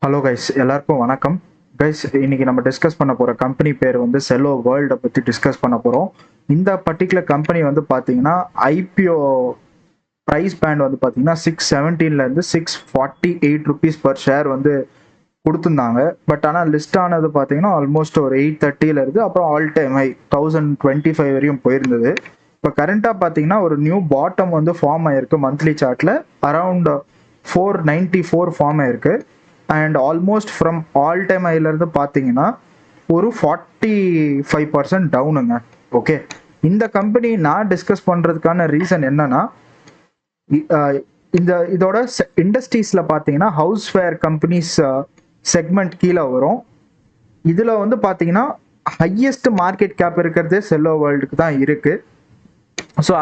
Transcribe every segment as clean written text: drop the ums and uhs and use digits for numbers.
Hello guys, எல்லாருக்கும் வணக்கம். Guys, இன்னைக்கு நம்ம டிஸ்கஸ் பண்ண போகிற கம்பெனி பேர் வந்து செல்லோ வேர்ல்டை பற்றி டிஸ்கஸ் பண்ண போகிறோம். இந்த பர்டிகுலர் கம்பெனி வந்து பார்த்தீங்கன்னா ஐபிஓ ப்ரைஸ் பேண்ட் வந்து பார்த்தீங்கன்னா 617லேருந்து ₹648 பர் ஷேர் வந்து கொடுத்துருந்தாங்க. பட் ஆனால் லிஸ்ட் ஆனது பார்த்தீங்கன்னா ஆல்மோஸ்ட் ஒரு 830 இருந்து அப்புறம் ஆல் டைம் ஹை 1025 வரையும் போயிருந்தது. இப்போ கரண்டாக பார்த்தீங்கன்னா ஒரு நியூ பாட்டம் வந்து ஃபார்ம் ஆயிருக்கு. மந்த்லி சார்ட்டில் அரவுண்ட் 494 ஃபார்ம் ஆயிருக்கு. And almost from all time ஹைலேருந்து பார்த்தீங்கன்னா ஒரு 45% டவுனுங்க. ஓகே, இந்த கம்பெனி நான் டிஸ்கஸ் பண்ணுறதுக்கான ரீசன் என்னன்னா, இதோட இண்டஸ்ட்ரீஸில் பார்த்தீங்கன்னா ஹவுஸ்வேர் கம்பெனிஸ் செக்மெண்ட் கீழே வரும். இதில் வந்து பார்த்தீங்கன்னா ஹையஸ்ட் மார்க்கெட் கேப் இருக்கிறதே செல்லோ வேர்ல்டுக்கு தான் இருக்குது. ஸோ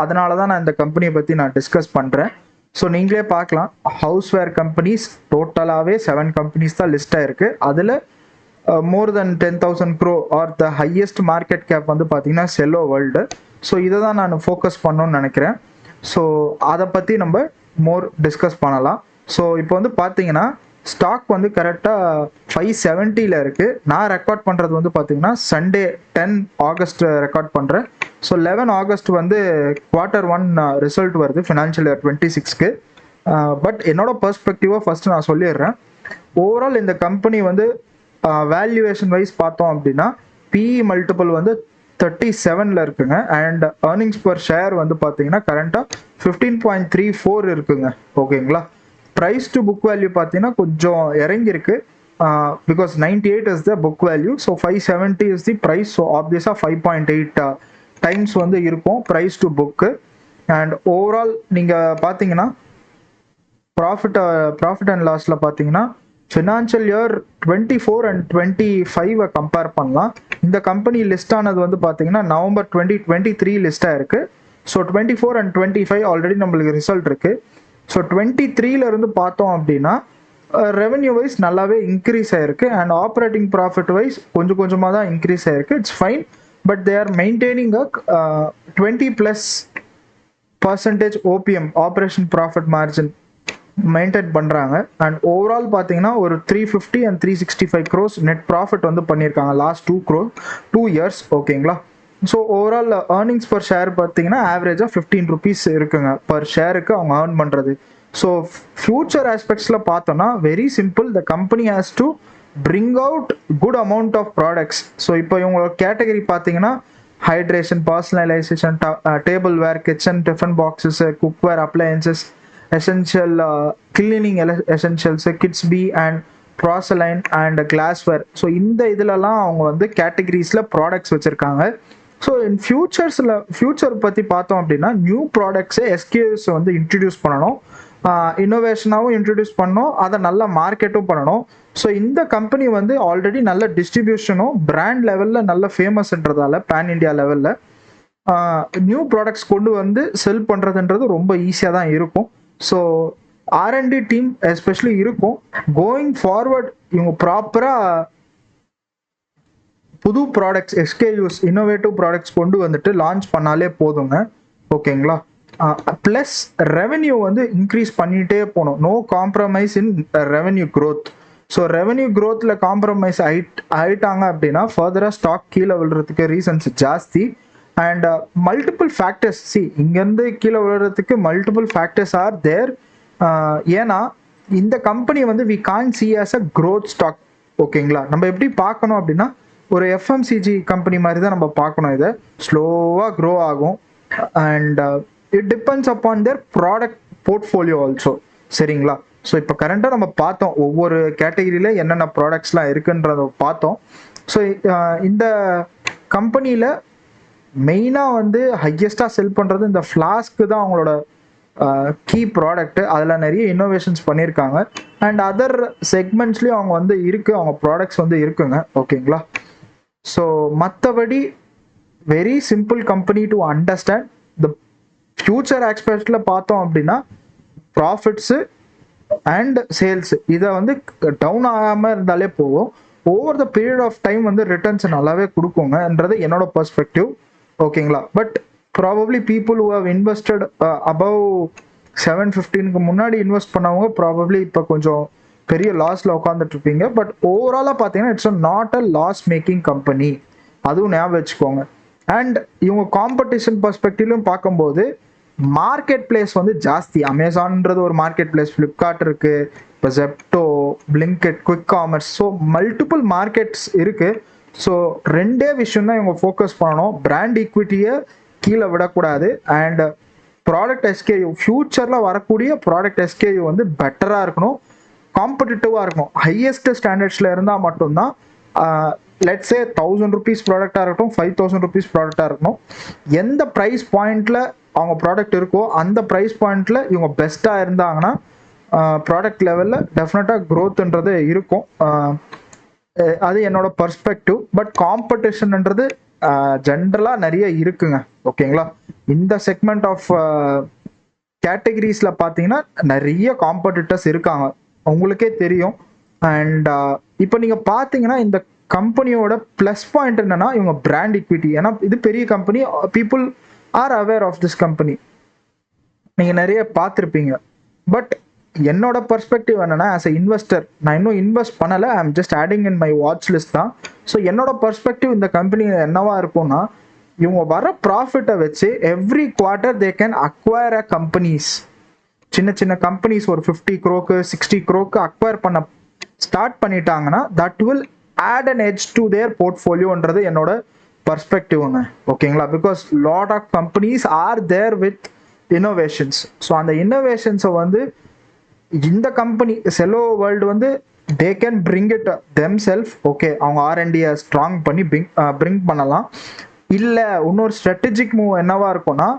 அதனால தான் நான் இந்த கம்பெனியை பற்றி நான் டிஸ்கஸ் பண்ணுறேன். ஸோ நீங்களே பார்க்கலாம், ஹவுஸ்வேர் கம்பெனிஸ் டோட்டலாகவே 7 கம்பெனிஸ் தான் லிஸ்ட் ஆயிருக்கு. அதில் more than 10,000 crore are the highest market cap வந்து பார்த்தீங்கன்னா செல்லோ வேர்ல்டு. ஸோ இதை தான் நான் ஃபோக்கஸ் பண்ணணும்னு நினைக்கிறேன். ஸோ அதை பற்றி நம்ம மோர் டிஸ்கஸ் பண்ணலாம். ஸோ இப்போ வந்து பார்த்தீங்கன்னா ஸ்டாக் வந்து கரெக்டாக 570 இருக்குது. நான் ரெக்கார்ட் பண்ணுறது வந்து பார்த்தீங்கன்னா சண்டே 10 ஆகஸ்ட் ரெக்கார்ட் பண்ணுறேன். ஸோ 11 ஆகஸ்ட் வந்து Q1 ரிசல்ட் வருது ஃபினான்ஷியல் இயர் 26க்கு. பட் என்னோட பெர்ஸ்பெக்டிவாக ஃபர்ஸ்ட் நான் சொல்லிடுறேன். ஓவரால் இந்த கம்பெனி வந்து வேல்யூவேஷன் வைஸ் பார்த்தோம் அப்படின்னா பிஇ மல்டிபிள் வந்து 37 இருக்குங்க. அண்ட் ஏர்னிங்ஸ் பர் ஷேர் வந்து பார்த்தீங்கன்னா கரண்டாக 15.34 இருக்குங்க. ஓகேங்களா. ப்ரைஸ் டு புக் வேல்யூ பார்த்தீங்கன்னா கொஞ்சம் இறங்கியிருக்கு. Because 98 is the book value. So 570 is the price. So ஆப்வியஸாக 5.8 டைம்ஸ் வந்து இருக்கும் price to book. And overall நீங்கள் பார்த்தீங்கன்னா ப்ராஃபிட் அண்ட் லாஸில் பார்த்தீங்கன்னா ஃபினான்ஷியல் இயர் 24 அண்ட் 25 கம்பேர் பண்ணலாம். இந்த கம்பெனி லிஸ்ட் ஆனது வந்து பார்த்தீங்கன்னா நவம்பர் 2023 லிஸ்டாக இருக்குது. ஸோ 24 அண்ட் 25 ஆல்ரெடி நம்மளுக்கு ரிசல்ட் இருக்குது. ஸோ 23ல இருந்து பார்த்தோம் அப்படின்னா ரெவன்யூ வைஸ் நல்லாவே இன்க்ரீஸ் ஆயிருக்கு. அண்ட் ஆப்ரேட்டிங் ப்ராஃபிட் வைஸ் கொஞ்சம் கொஞ்சமாக தான் இன்க்ரீஸ் ஆயிருக்கு. It's fine. But they are maintaining a 20+% OPM operation profit margin maintain பண்ணுறாங்க. அண்ட் ஓவரால் பார்த்தீங்கன்னா ஒரு 350 அண்ட் 365 crores நெட் ப்ராஃபிட் வந்து பண்ணியிருக்காங்க லாஸ்ட் 2 இயர்ஸ். ஓகேங்களா. So overall earnings per share பார்த்தீங்கன்னா ஆவரேஜாக ₹15 இருக்குங்க பர் ஷேருக்கு அவங்க ஏர்ன் பண்ணுறது. ஸோ ஃபியூச்சர் ஆஸ்பெக்ட்ஸில் பார்த்தோன்னா very simple. The company has to bring out good amount of products. So இப்போ இவங்களோட கேட்டகரி பார்த்தீங்கன்னா hydration, personalisation, tableware, kitchen tiffin boxes, cookware, appliances, essential cleaning essentials, kids பி and porcelain and glassware. So இந்த இதிலலாம் அவங்க வந்து கேட்டகரிஸில் products வச்சுருக்காங்க. ஸோ இன் ஃபியூச்சர் பற்றி பார்த்தோம் அப்படின்னா நியூ ப்ராடக்ட்ஸை எஸ்கேஎஸ் வந்து இன்ட்ரடியூஸ் பண்ணணும், இன்னோவேஷனாகவும் இன்ட்ரடியூஸ் பண்ணணும், அதை நல்லா மார்க்கெட்டும் பண்ணணும். ஸோ இந்த கம்பெனி வந்து ஆல்ரெடி நல்ல டிஸ்ட்ரிபியூஷனும் பிராண்ட் லெவலில் நல்ல ஃபேமஸ்ன்றதால பேன் இண்டியா லெவலில் நியூ ப்ராடக்ட்ஸ் கொண்டு வந்து செல் பண்ணுறதுன்றது ரொம்ப ஈஸியாக தான் இருக்கும். ஸோ ஆர்என்டி டீம் எஸ்பெஷலி இருக்கும். கோயிங் ஃபார்வர்ட் இவங்க ப்ராப்பராக புது ப்ராடக்ட்ஸ், எஸ்கேயூஸ், இன்னோவேட்டிவ் ப்ராடக்ட்ஸ் கொண்டு வந்துட்டு லான்ச் பண்ணாலே போதுங்க. ஓகேங்களா. ப்ளஸ் ரெவென்யூ வந்து இன்க்ரீஸ் பண்ணிகிட்டே போகணும். No compromise in revenue growth. So revenue க்ரோத்தில் காம்ப்ரமைஸ் ஆயிட்டாங்க அப்படின்னா ஃபர்தராக ஸ்டாக் கீழே விழுறதுக்கு ரீசன்ஸ் ஜாஸ்தி. அண்ட் மல்டிபிள் ஃபேக்டர்ஸ், இங்கேருந்து கீழே விழுறதுக்கு மல்டிபிள் ஃபேக்டர்ஸ் ஆர் தேர். ஏன்னா இந்த கம்பெனி வந்து we can see as a growth stock. ஓகேங்களா. நம்ம எப்படி பார்க்கணும் அப்படின்னா ஒரு எஃப்எம்சிஜி கம்பெனி மாதிரி தான் நம்ம பார்க்கணும். இதை ஸ்லோவாக க்ரோ ஆகும். And it depends upon there product portfolio also. சரிங்களா. ஸோ இப்போ கரண்டாக நம்ம பார்த்தோம் ஒவ்வொரு கேட்டகரியில் என்னென்ன ப்ராடக்ட்ஸ்லாம் இருக்குன்றத பார்த்தோம். ஸோ இந்த கம்பெனியில் மெயினாக வந்து ஹையஸ்ட்டாக செல் பண்ணுறது இந்த ஃப்ளாஸ்க்கு தான் அவங்களோட கீ ப்ராடக்ட். அதில் நிறைய இன்னோவேஷன்ஸ் பண்ணியிருக்காங்க. அண்ட் அதர் செக்மெண்ட்ஸ்லேயும் அவங்க வந்து இருக்குது, அவங்க ப்ராடக்ட்ஸ் வந்து இருக்குங்க. ஓகேங்களா. ஸோ மற்றபடி very simple company to understand. The future ஆஸ்பெக்டில் பார்த்தோம் அப்படின்னா ப்ராஃபிட்ஸு அண்ட் சேல்ஸ் இதை வந்து டவுன் ஆகாமல் இருந்தாலே போகும். Over the period of time வந்து ரிட்டர்ன்ஸ் நல்லாவே கொடுக்குங்கன்றது என்னோட பெர்ஸ்பெக்டிவ். ஓகேங்களா. But probably people who have invested above 715க்கு முன்னாடி இன்வெஸ்ட் பண்ணவங்க ப்ராபப்ளி இப்போ கொஞ்சம் பெரிய லாஸில் உட்காந்துட்டு இருப்பீங்க. பட் ஓவராலாக பார்த்தீங்கன்னா it's not a loss making company, அதுவும் ஞாபகம் வச்சுக்கோங்க. அண்ட் இவங்க காம்படிஷன் பர்ஸ்பெக்டிவ்லையும் பார்க்கும்போது மார்க்கெட் பிளேஸ் வந்து ஜாஸ்தி. அமேசான்ன்றது ஒரு மார்க்கெட் பிளேஸ், ஃப்ளிப்கார்ட் இருக்கு, இப்போ Zepto, Blinkit, quick commerce, so multiple markets இருக்கு. ஸோ ரெண்டே விஷயம் தான் இவங்க ஃபோக்கஸ் பண்ணணும், பிராண்ட் ஈக்விட்டியை கீழே விடக்கூடாது அண்ட் ப்ராடக்ட் எஸ்கேயூ, ஃபியூச்சரில் வரக்கூடிய ப்ராடக்ட் எஸ்கேயூ வந்து பெட்டராக இருக்கணும், காம்படிட்டிவாக இருக்கணும், ஹையஸ்ட் ஸ்டாண்டர்ட்ஸில் இருந்தால் மட்டும்தான். லெட்ஸே 1000 rupees ப்ராடக்டாக இருக்கட்டும், 5000 rupees ப்ராடக்டாக இருக்கணும், எந்த ப்ரைஸ் பாயிண்டில் அவங்க ப்ராடக்ட் இருக்கோ அந்த ப்ரைஸ் பாயிண்டில் இவங்க பெஸ்ட்டாக இருந்தாங்கன்னா ப்ராடக்ட் லெவலில் டெஃபினட்டாக க்ரோத்துன்றது இருக்கும். அது என்னோட பர்ஸ்பெக்டிவ். பட் காம்படிஷன்ன்றது ஜென்ரலாக நிறைய இருக்குங்க, ஓகேங்களா. இந்த செக்மெண்ட் ஆஃப் கேட்டகரிஸில் பார்த்தீங்கன்னா நிறைய காம்படிட்டர்ஸ் இருக்காங்க, உங்களுக்கே தெரியும். அண்ட் இப்போ நீங்கள் பார்த்தீங்கன்னா இந்த கம்பெனியோட ப்ளஸ் பாயிண்ட் என்னன்னா இவங்க பிராண்ட் ஈக்விட்டி. ஏன்னா இது பெரிய company, people are aware of this company, நீங்கள் நிறைய பார்த்துருப்பீங்க. பட் என்னோட பர்ஸ்பெக்டிவ் என்னன்னா ஆஸ் அ இன்வெஸ்டர், நான் இன்னும் இன்வெஸ்ட் பண்ணலை, I am just adding in my watch list தான். ஸோ என்னோட பர்ஸ்பெக்டிவ் இந்த கம்பெனி என்னவா இருக்கும்னா, இவங்க வர ப்ராஃபிட்டை வச்சு every quarter they can acquire a companies, சின்ன சின்ன கம்பெனிஸ் ஒரு 50 crore 60 crore அக்வயர் பண்ண ஸ்டார்ட் பண்ணிட்டாங்கன்னா that will add an edge to their போர்ட்ஃபோலியோன்றது என்னோட பர்ஸ்பெக்டிவ்ங்க, ஓகேங்களா. Because lot of companies are there with innovations. So அந்த இன்னோவேஷன்ஸை வந்து இந்த கம்பெனி செல்லோ வேர்ல்டு வந்து they can bring it them self. Okay, அவங்க ஆர்என்டியை ஸ்ட்ராங் பண்ணி பிரிங் பண்ணலாம். இல்லை இன்னொரு ஸ்ட்ராட்டஜிக் மூவ் என்னவா இருக்கும்னா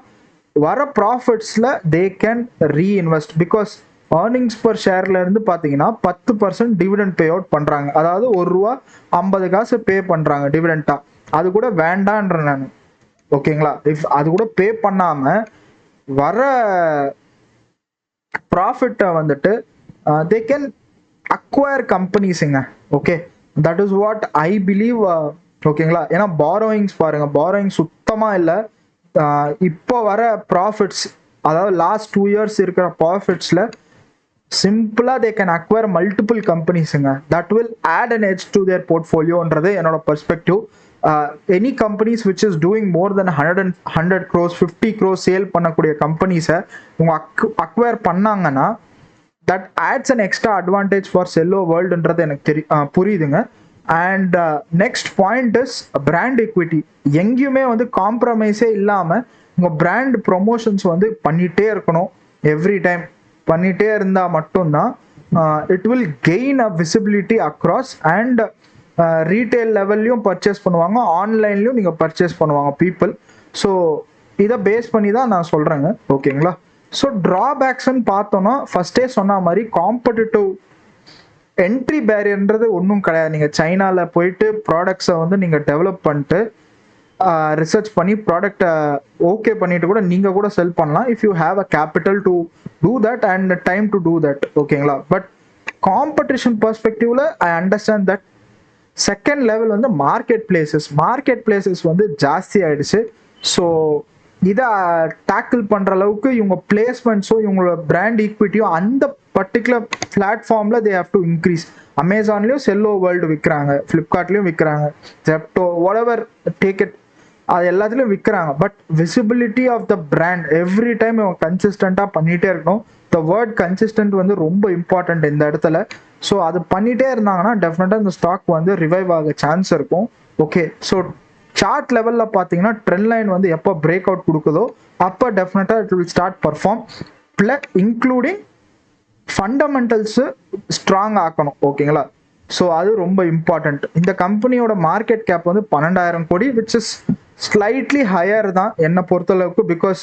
வர ப்ராஃபிட்ஸில் they can reinvest. Because earnings per ஷேர்ல இருந்து பார்த்தீங்கன்னா 10% டிவிடெண்ட் பே அவுட் பண்ணுறாங்க. அதாவது ₹1 50 பே பண்ணுறாங்க டிவிடெண்டா. அது கூட வேண்டான்ற நான், ஓகேங்களா. இஃப் அது கூட பே பண்ணாமல் வர ப்ராஃபிட்டை வந்துட்டு தே கேன் அக்வயர் கம்பெனிஸுங்க. Okay, that is what I believe, ஓகேங்களா. ஏன்னா பாரோயிங்ஸ் பாருங்க, பாரோயிங் சுத்தமாக இல்லை. இப்போ வர ப்ராஃபிட்ஸ், அதாவது லாஸ்ட் 2 years இருக்கிற ப்ராஃபிட்ஸில் சிம்பிளாக தே கேன் அக்வயர் மல்டிபிள் கம்பெனிஸுங்க. That will add an edge to their போர்ட்ஃபோலியோன்றது என்னோட perspective. Any companies which is doing more than 100 crores 50 crores sale பண்ணக்கூடிய கம்பெனிஸை இவங்க அக்வயர் பண்ணாங்கன்னா that adds an extra advantage for Cello வேர்ல்டுன்றது எனக்கு புரியுதுங்க. And next point is brand equity. எங்கேயுமே வந்து காம்ப்ரமைஸே இல்லாமல் உங்கள் பிராண்ட் ப்ரொமோஷன்ஸ் வந்து பண்ணிகிட்டே இருக்கணும், எவ்ரி டைம் பண்ணிகிட்டே இருந்தால் மட்டும்தான் it will gain a visibility across. And retail லெவல்லையும் பர்ச்சேஸ் பண்ணுவாங்க, ஆன்லைன்லையும் நீங்கள் பர்ச்சேஸ் பண்ணுவாங்க பீப்புள். ஸோ இதை பேஸ் பண்ணி தான் நான் சொல்கிறேங்க, ஓகேங்களா. ஸோ ட்ராபேக்ஸ்ன்னு பார்த்தோன்னா ஃபஸ்ட்டே சொன்ன மாதிரி காம்படிட்டிவ் என்ட்ரி பேரியர்ன்றது ஒன்றும் கிடையாது. நீங்கள் சைனாவில் போயிட்டு ப்ராடக்ட்ஸை வந்து நீங்கள் டெவலப் பண்ணிட்டு ரிசர்ச் பண்ணி ப்ராடக்டை ஓகே பண்ணிட்டு கூட நீங்கள் கூட செல் பண்ணலாம், if you have a capital to do that and time to do that, ஓகேங்களா. பட் காம்படிஷன் பர்ஸ்பெக்டிவ்ல I understand that second level வந்து மார்க்கெட் பிளேசஸ் வந்து ஜாஸ்தி ஆயிடுச்சு. ஸோ இதை டேக்கிள் பண்ணுற அளவுக்கு இவங்க பிளேஸ்மெண்ட்ஸும் இவங்களோட பிராண்ட் ஈக்விட்டியும் அந்த பர்டிகுலர் பிளாட்ஃபார்மில் தே ஹேவ் டு இன்க்ரீஸ். அமேசான்லேயும் செல்லோ வேர்ல்டு விற்கிறாங்க, ஃப்ளிப்கார்ட்லேயும் விற்கிறாங்க, ஜெப்டோ whatever டேக் இட், அது எல்லாத்துலேயும் விற்கிறாங்க. But visibility of the brand every time இவங்க கன்சிஸ்டண்ட்டாக பண்ணிகிட்டே இருக்கணும். த வேர்ட் கன்சிஸ்டன்ட் வந்து ரொம்ப இம்பார்ட்டன்ட் இந்த இடத்துல. ஸோ அது பண்ணிகிட்டே இருந்தாங்கன்னா டெஃபினட்டாக இந்த ஸ்டாக் வந்து ரிவைவ் ஆக சான்ஸ் இருக்கும். ஓகே, ஸோ சார்ட் லெவலில் பார்த்தீங்கன்னா ட்ரெண்ட் லைன் வந்து எப்போ பிரேக் அவுட் கொடுக்குதோ அப்போ டெஃபினட்டாக it will start perform, plus including fundamentals strong ஆக்கணும், ஓகேங்களா. ஸோ அது ரொம்ப இம்பார்ட்டண்ட். இந்த கம்பெனியோட மார்க்கெட் கேப் வந்து 12,000 கோடி, விச் இஸ் ஸ்லைட்லி ஹையர் தான் என்னை பொறுத்தளவுக்கு. பிகாஸ்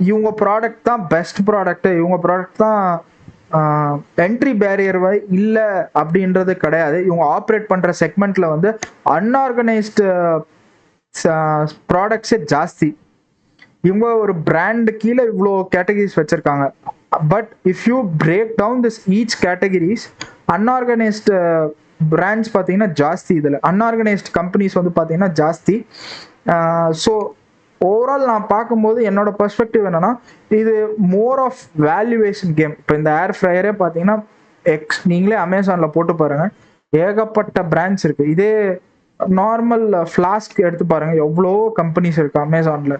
இவங்க ப்ராடக்ட் தான் பெஸ்ட் ப்ராடக்ட்டு, இவங்க ப்ராடக்ட் தான் என்ட்ரி பேரியர் இல்லை அப்படின்றது கிடையாது. இவங்க ஆப்ரேட் பண்ணுற செக்மெண்ட்டில் வந்து அன்ஆர்கனைஸ்டு ப்ராடக்ட்ஸே ஜாஸ்தி. இவங்க ஒரு பிராண்டு கீழே இவ்வளோ கேட்டகரிஸ் வச்சுருக்காங்க. But if you break down this each categories, unorganised brands பார்த்தீங்கன்னா ஜாஸ்தி, இதில் அன்ஆர்கனைஸ்டு கம்பெனிஸ் வந்து பார்த்தீங்கன்னா ஜாஸ்தி. ஸோ ஓவரால் நான் பார்க்கும்போது என்னோட பெர்ஸ்பெக்டிவ் என்னன்னா இது மோர் ஆஃப் வேல்யூவேஷன் கேம். இப்போ இந்த ஏர் ஃப்ரையரே பார்த்தீங்கன்னா நீங்களே அமேசானில் போட்டு பாருங்க, ஏகப்பட்ட பிராண்ட்ஸ் இருக்கு. இதே நார்மல் ஃப்ளாஸ்க் எடுத்து பாருங்க, எவ்வளோ கம்பெனிஸ் இருக்கு அமேசானில்.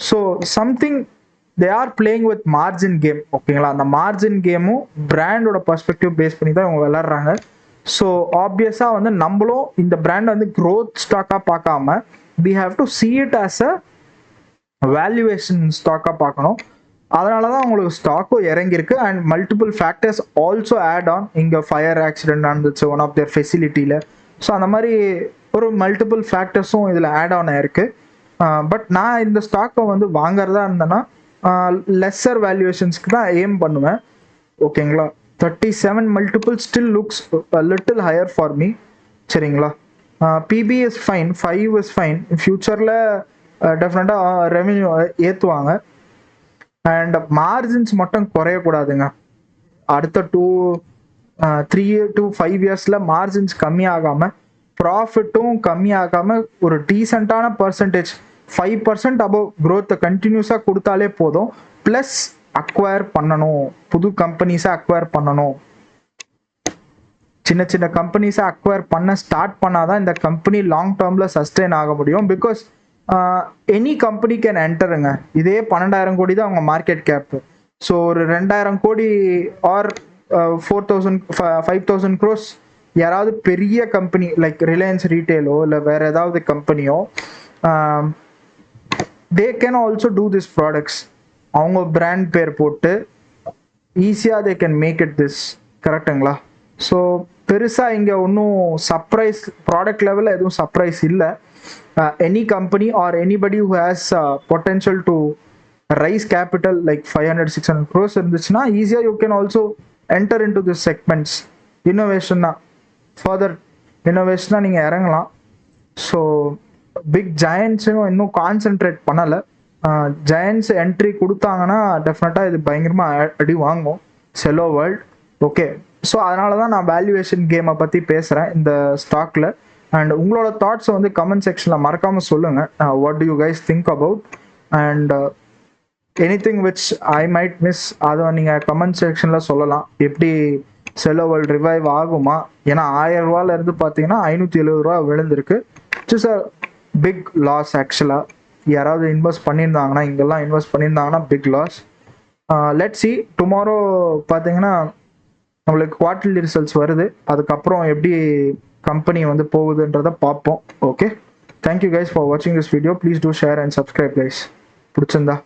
So something they are playing with margin game. ஓகேங்களா, அந்த மார்ஜின் கேமும் பிராண்டோட பர்ஸ்பெக்டிவ் பேஸ் பண்ணி தான் இவங்க விளாட்றாங்க. ஸோ ஆப்வியஸாக வந்து நம்மளும் இந்த பிராண்ட் வந்து க்ரோத் ஸ்டாக்காக பார்க்காம we have to see it as a valuation ஸ்டாக்காக பார்க்கணும். அதனால தான் உங்களுக்கு ஸ்டாக்கும் இறங்கியிருக்கு. And multiple factors also add on. இங்கே ஃபயர் ஆக்சிடென்ட் நடந்துச்சு ஒன் ஆஃப் தியர் ஃபெசிலிட்டியில். ஸோ அந்த மாதிரி ஒரு மல்டிபிள் ஃபேக்டர்ஸும் இதில் ஆட் ஆன் ஆயிருக்கு. பட் நான் இந்த ஸ்டாக்கை வந்து வாங்குறதா இருந்தேன்னா லெஸ்ஸர் வேல்யூவேஷன்ஸ்க்கு தான் எய்ம் பண்ணுவேன். ஓகேங்களா, 37 multiple still looks little higher for me. சரிங்களா, BP is fine, 5 is fine. ஃபியூச்சரில் டெஃபினட்டாக ரெவென்யூ ஏற்றுவாங்க. அண்ட் மார்ஜின்ஸ் மட்டும் குறையக்கூடாதுங்க. அடுத்த 3 to 5 இயர்ஸில் மார்ஜின்ஸ் கம்மியாகாமல், ப்ராஃபிட்டும் கம்மியாகாமல் ஒரு டீசெண்டான பர்சன்டேஜ் 5% அபவ் க்ரோத்தை கண்டினியூஸாக கொடுத்தாலே போதும். ப்ளஸ் அக்வயர் பண்ணணும், புது கம்பெனிஸை அக்வயர் பண்ணணும். சின்ன சின்ன கம்பெனிஸை அக்வயர் பண்ண ஸ்டார்ட் பண்ணாதான் இந்த கம்பெனி லாங் டேர்மில் சஸ்டெயின் ஆக முடியும். பிகாஸ் எனி கம்பெனி கேன் என்டருங்க. இதே 12,000 கோடி தான் அவங்க மார்க்கெட் கேப்பு. ஸோ ஒரு 2,000 கோடி ஆர் 4,000 5,000 க்ரோஸ் யாராவது பெரிய கம்பெனி லைக் ரிலையன்ஸ் ரீட்டெயிலோ இல்லை வேற ஏதாவது கம்பெனியோ they can also do this products. அவங்க பிராண்ட் பேர் போட்டு ஈஸியாக they can make it this. கரெக்டுங்களா? ஸோ பெருசாக இங்கே ஒன்றும் சர்ப்ரைஸ் ப்ராடக்ட் லெவலில் எதுவும் சர்ப்ரைஸ் இல்லை. Any company or anybody who has potential to raise capital like 500-600 crores இருந்துச்சுன்னா ஈஸியாக you can also enter into this segments. இன்னோவேஷன்னா ஃபர்தர் இன்னோவேஷனாக நீங்கள் இறங்கலாம். ஸோ பிக் ஜெயண்ட்ஸும் இன்னும் கான்சென்ட்ரேட் பண்ணலை. ஜெயண்ட்ஸ் என்ட்ரி கொடுத்தாங்கன்னா டெஃபினட்டாக இது பயங்கரமாக அடி வாங்கும் செலோ வேர்ல்ட். ஓகே, ஸோ அதனால தான் நான் வேல்யூவேஷன் கேமை பற்றி பேசுகிறேன் இந்த ஸ்டாக்கில். அண்ட் உங்களோட தாட்ஸை வந்து கமெண்ட் செக்ஷனில் மறக்காமல் சொல்லுங்கள். What to you guys think about and anything which I might miss அதை நீங்கள் கமெண்ட் செக்ஷனில் சொல்லலாம். எப்படி செலோ வேர்ல்ட் ரிவைவ் ஆகுமா? ஏன்னா 1000 ரூபாயிலேருந்து பார்த்தீங்கன்னா 570 ரூபா விழுந்திருக்கு. இட்ஸ் அ பிக் லாஸ் ஆக்சுவலாக. யாராவது இன்வெஸ்ட் பண்ணியிருந்தாங்கன்னா, இங்கெல்லாம் இன்வெஸ்ட் பண்ணியிருந்தாங்கன்னா big loss. Let's see tomorrow பார்த்தீங்கன்னா நம்மளுக்கு குவார்டர்லி ரிசல்ட்ஸ் வருது. அதுக்கப்புறம் எப்படி கம்பெனி வந்து போகுதுன்றதை பார்ப்போம். ஓகே, தேங்க்யூ கைஸ் ஃபார் வாட்சிங் this video. Please do share and subscribe guys. பிடிச்சிருந்தா